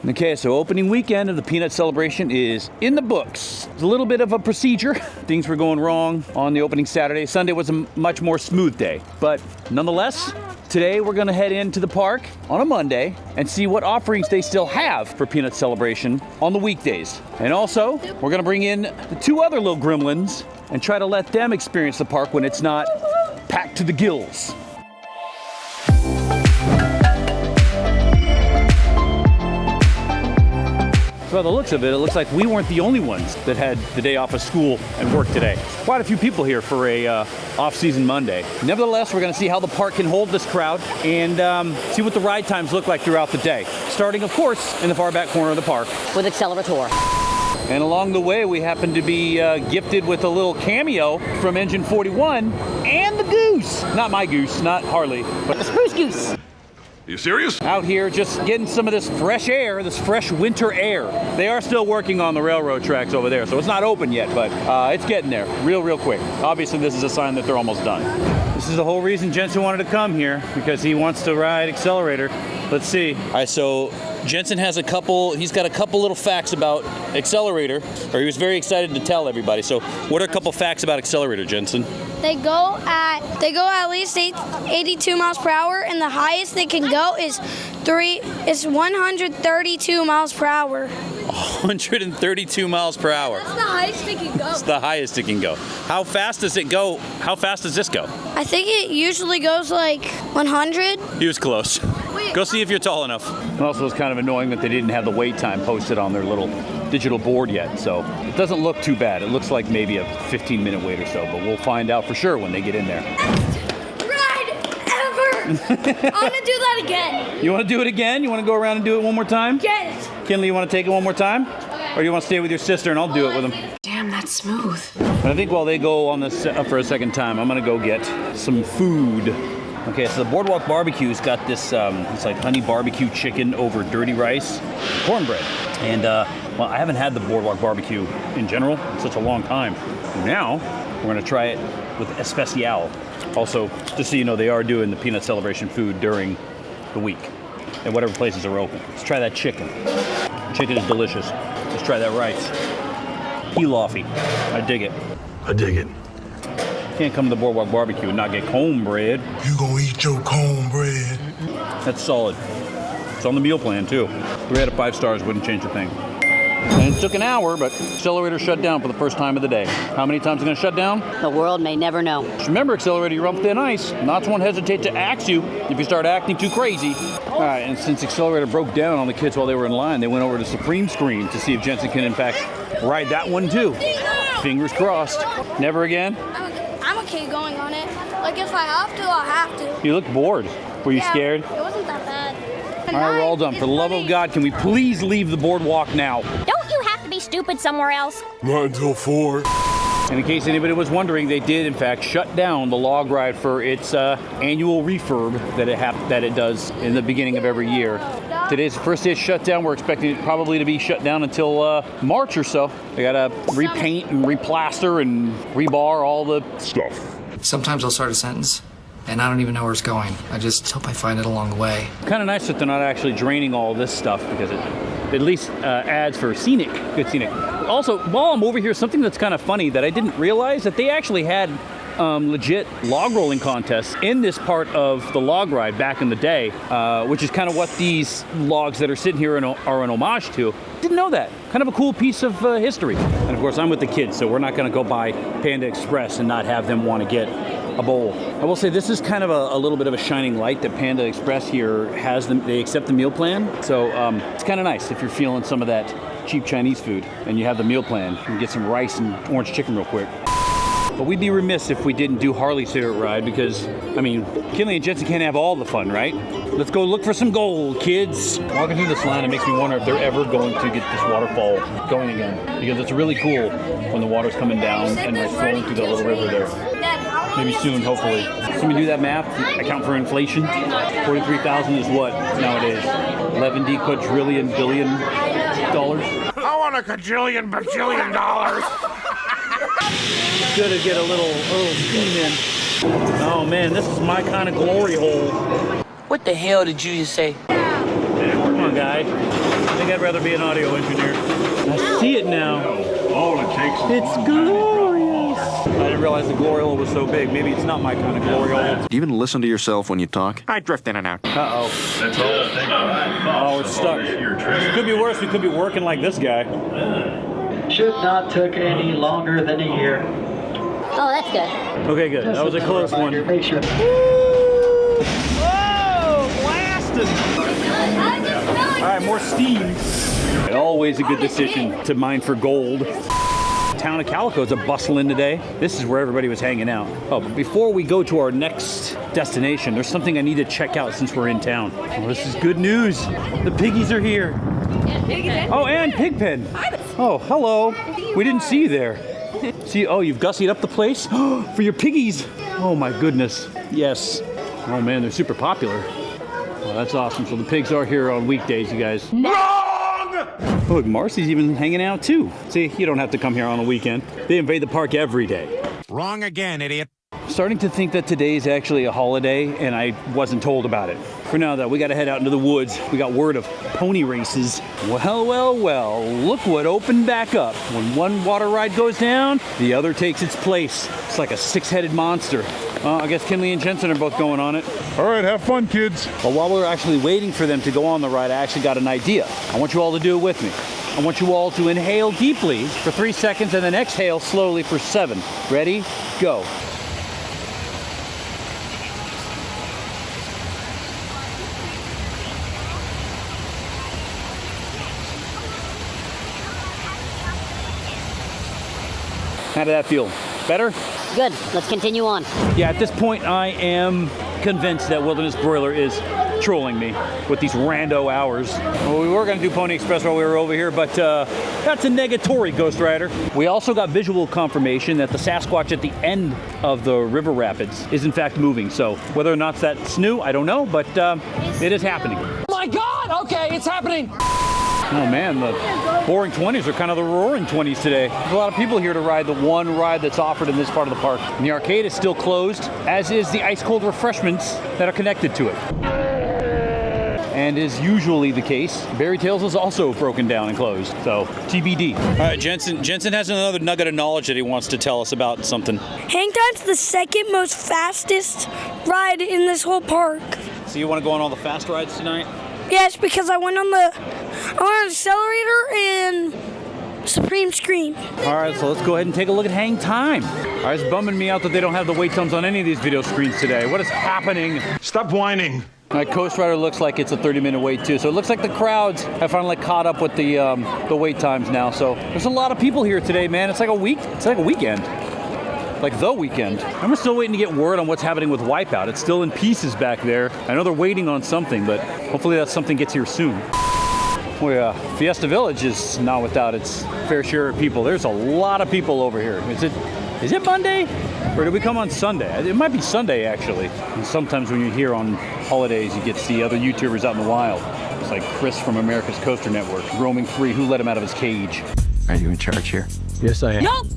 Okay, so opening weekend of the Peanut Celebration is in the books. It's a little bit of a procedure. Things were going wrong on the opening Saturday. Sunday was a much more smooth day. But nonetheless, today we're gonna head into the park on a Monday and see what offerings they still have for Peanut Celebration on the weekdays. And also, we're gonna bring in the two other little gremlins and try to let them experience the park when it's not packed to the gills. By the looks of it, it looks like we weren't the only ones that had the day off of school and work today. Quite a few people here for a off-season Monday. Nevertheless, we're gonna see how the park can hold this crowd and see what the ride times look like throughout the day. Starting, of course, in the far back corner of the park. With Xcelerator. And along the way, we happen to be gifted with a little cameo from Engine 41 and the goose. Not my goose, not Harley, but The spruce goose. You serious? out here just getting some of this fresh air, this fresh winter air. They are still working on the railroad tracks over there, so it's not open yet, but it's getting there real quick. Obviously, this is a sign that they're almost done. This is the whole reason Jensen wanted to come here, because he wants to ride Xcelerator. Let's see. All right, so Jensen has he's got a couple little facts about Xcelerator, or he was very excited to tell everybody. So what are a couple facts about Xcelerator, Jensen? They go at least 82 miles per hour, and the highest they can go is 132 miles per hour. 132 miles per hour. That's the highest it can go. That's the highest it can go. How fast does it go? How fast does this go? I think it usually goes like 100. He was close. Go see if you're tall enough. And also, it's kind of annoying that they didn't have the wait time posted on their little digital board yet, so it doesn't look too bad. It looks like maybe a 15-minute wait or so, but we'll find out for sure when they get in there. Ride ever! I want to do that again. You want to do it again? You want to go around and do it one more time? Yes. Kinley, you want to take it one more time? Okay. Or do you want to stay with your sister and I'll do it with them? Damn, that's smooth. But I think while they go on this for a second time, I'm going to go get some food. Okay, so the Boardwalk Barbecue's got this, it's like honey barbecue chicken over dirty rice, cornbread. And, well, I haven't had the Boardwalk Barbecue in general in such a long time. Now, we're gonna try it with Especial. Also, just so you know, they are doing the Peanut Celebration food during the week at whatever places are open. Let's try that chicken. Chicken is delicious. Let's try that rice. Pilafy. I dig it. I dig it. Can't come to the Boardwalk Barbecue and not get cornbread. You gonna eat your cornbread? That's solid. It's on the meal plan too. 3 out of 5 stars, wouldn't change a thing. And it took an hour, but Xcelerator shut down for the first time of the day. How many times is it gonna shut down? The world may never know. Just remember, Xcelerator, you're on thin ice. Knots won't hesitate to axe you if you start acting too crazy. All right, and since Xcelerator broke down on the kids while they were in line, they went over to Supreme Screen to see if Jensen can, in fact, ride that one too. Fingers crossed. Never again? I'm okay going on it. Like, if I have to, I'll have to. You look bored. Were you scared? It wasn't that bad. All right, we're all done. For the love of God, can we please leave the boardwalk now? Don't you have to be stupid somewhere else? Not until 4. And in case anybody was wondering, they did in fact shut down the log ride for its annual refurb that it does in the beginning of every year. Today's the first day it's shut down. We're expecting it probably to be shut down until March or so. They gotta repaint and replaster and rebar all the stuff. Sometimes I'll start a sentence and I don't even know where it's going. I just hope I find it along the way. Kind of nice that they're not actually draining all this stuff, because it at least adds for good scenic. Also, while I'm over here, something that's kind of funny that I didn't realize, that they actually had legit log rolling contests in this part of the log ride back in the day, which is kind of what these logs that are sitting here are an homage to. Didn't know that. Kind of a cool piece of history. And of course, I'm with the kids, so we're not going to go by Panda Express and not have them want to get a bowl. I will say this is kind of a little bit of a shining light that Panda Express here has. They accept the meal plan, so it's kind of nice if you're feeling some of that cheap Chinese food and you have the meal plan. You can get some rice and orange chicken real quick. But we'd be remiss if we didn't do Harley's favorite ride, because, I mean, Kinley and Jensen can't have all the fun, right? Let's go look for some gold, kids. Walking through this line, it makes me wonder if they're ever going to get this waterfall going again, because it's really cool when the water's coming down and like flowing through the little river there. Maybe soon, hopefully. So we do that math, account for inflation. 43,000 is what nowadays? 11 quadrillion billion dollars? I want a cajillion bajillion dollars. Good to get a little steam in. Oh man, this is my kind of glory hole. What the hell did you just say? Man, come on, guy. I think I'd rather be an audio engineer. I see it now. All it takes is It's glorious. I didn't realize the gloriole was so big. Maybe it's not my kind of gloriole. Do you even listen to yourself when you talk? I drift in and out. Uh-oh. That's all it takes. Oh, it's stuck. It could be worse. We could be working like this guy. Should not took any longer than a year. Oh, that's good. Okay, good. That was a close one. Make sure. Whoa! Blasted! All right, more steam. Always a good decision to mine for gold. Town of Calico's a bustling today. This is where everybody was hanging out. Oh, but before we go to our next destination, there's something I need to check out since we're in town. Oh, this is good news. The piggies are here. Oh, and Pigpen. Oh, hello. We didn't see you there. See, oh, you've gussied up the place for your piggies. Oh my goodness. Yes. Oh man, they're super popular. Oh, that's awesome. So the pigs are here on weekdays, you guys. Oh, look, Marcy's even hanging out too. See, you don't have to come here on a weekend. They invade the park every day. Wrong again, idiot. Starting to think that today is actually a holiday and I wasn't told about it. For now though, we gotta head out into the woods. We got word of pony races. Well, well, well, look what opened back up. When one water ride goes down, the other takes its place. It's like a six-headed monster. Well, I guess Kinley and Jensen are both going on it. All right, have fun, kids. But while we're actually waiting for them to go on the ride, I actually got an idea. I want you all to do it with me. I want you all to inhale deeply for 3 seconds and then exhale slowly for 7. Ready? Go. How did that feel? Better? Good. Let's continue on. Yeah, at this point, I am convinced that Wilderness Broiler is trolling me with these rando hours. Well, we were going to do Pony Express while we were over here, but that's a negatory, Ghost Rider. We also got visual confirmation that the Sasquatch at the end of the river rapids is in fact moving. So whether or not that's new, I don't know, but it is happening. Oh my God! Okay, it's happening. Oh man, the boring 20s are kind of the roaring 20s today. There's a lot of people here to ride the one ride that's offered in this part of the park. And the arcade is still closed, as is the ice-cold refreshments that are connected to it. And is usually the case, Berry Tales is also broken down and closed, so TBD. All right, Jensen has another nugget of knowledge that he wants to tell us about something. Hang Time's the second most fastest ride in this whole park. So you want to go on all the fast rides tonight? Yes, because I went on Xcelerator and Supreme Screen. All right, so let's go ahead and take a look at Hang Time. All right, it's bumming me out that they don't have the wait times on any of these video screens today. What is happening? Stop whining. My Coast Rider looks like it's a 30-minute wait too. So it looks like the crowds have finally caught up with the wait times now. So there's a lot of people here today, man. It's like a weekend. Like the weekend. I'm still waiting to get word on what's happening with Wipeout. It's still in pieces back there. I know they're waiting on something, but hopefully that something gets here soon. Oh yeah, Fiesta Village is not without its fair share of people. There's a lot of people over here. Is it Monday? Or did we come on Sunday? It might be Sunday, actually. And sometimes when you're here on holidays, you get to see other YouTubers out in the wild. It's like Chris from America's Coaster Network, roaming free. Who let him out of his cage? Are you in charge here? Yes, I am. Nope.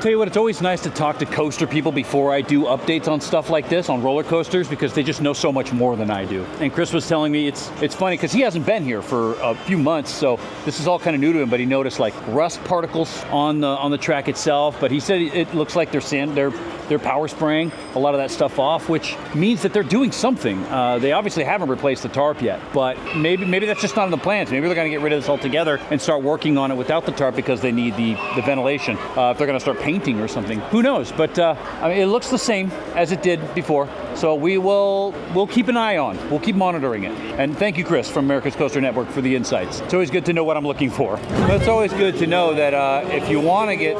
Tell you what, it's always nice to talk to coaster people before I do updates on stuff like this, on roller coasters, because they just know so much more than I do. And Chris was telling me it's funny because he hasn't been here for a few months, so this is all kind of new to him. But he noticed like rust particles on the track itself. But he said it looks like they're power spraying a lot of that stuff off, which means that they're doing something. They obviously haven't replaced the tarp yet, but maybe that's just not in the plans. Maybe they're going to get rid of this altogether and start working on it without the tarp because they need the ventilation. If they're going to start painting or something, who knows? But I mean, it looks the same as it did before. So we'll keep an eye on. We'll keep monitoring it. And thank you, Chris, from America's Coaster Network, for the insights. It's always good to know what I'm looking for. But it's always good to know that if you want to get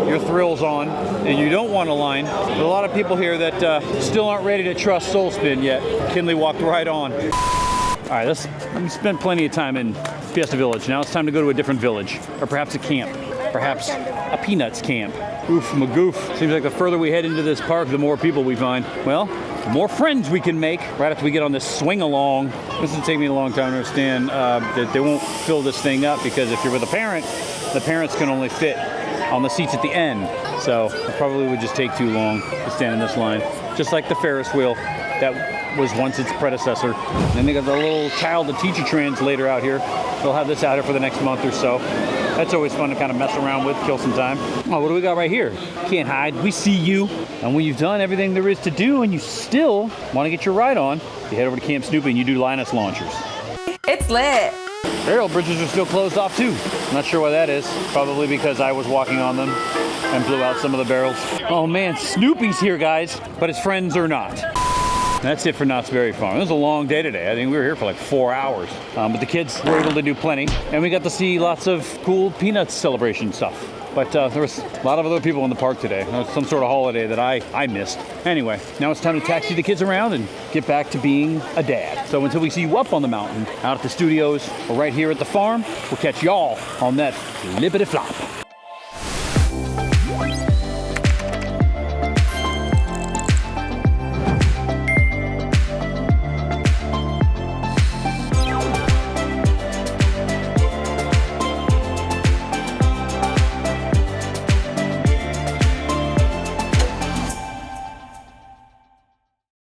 your thrills on and you don't want to line, there's a lot of people here that still aren't ready to trust Soul Spin yet. Kinley walked right on. All right, we spent plenty of time in Fiesta Village. Now it's time to go to a different village, or perhaps a camp. Perhaps a Peanuts camp. Oof, magoof. Seems like the further we head into this park, the more people we find. Well, the more friends we can make right after we get on this swing along. This will take me a long time to understand that they won't fill this thing up, because if you're with a parent, the parents can only fit on the seats at the end. So it probably would just take too long to stand in this line. Just like the Ferris wheel that was once its predecessor. And then they got the little child to teacher translator out here. We'll have this out here for the next month or so. That's always fun to kind of mess around with, kill some time. Oh, what do we got right here? Can't hide, we see you. And when you've done everything there is to do and you still want to get your ride on, you head over to Camp Snoopy and you do Linus launchers. It's lit. Barrel bridges are still closed off too. Not sure why that is. Probably because I was walking on them and blew out some of the barrels. Oh man, Snoopy's here, guys, but his friends are not. That's it for Knott's Berry Farm. It was a long day today. I think we were here for like 4 hours. But the kids were able to do plenty, and we got to see lots of cool Peanuts celebration stuff. But there was a lot of other people in the park today. It was some sort of holiday that I missed. Anyway, now it's time to taxi the kids around and get back to being a dad. So until we see you up on the mountain, out at the studios, or right here at the farm, we'll catch y'all on that flippity flop.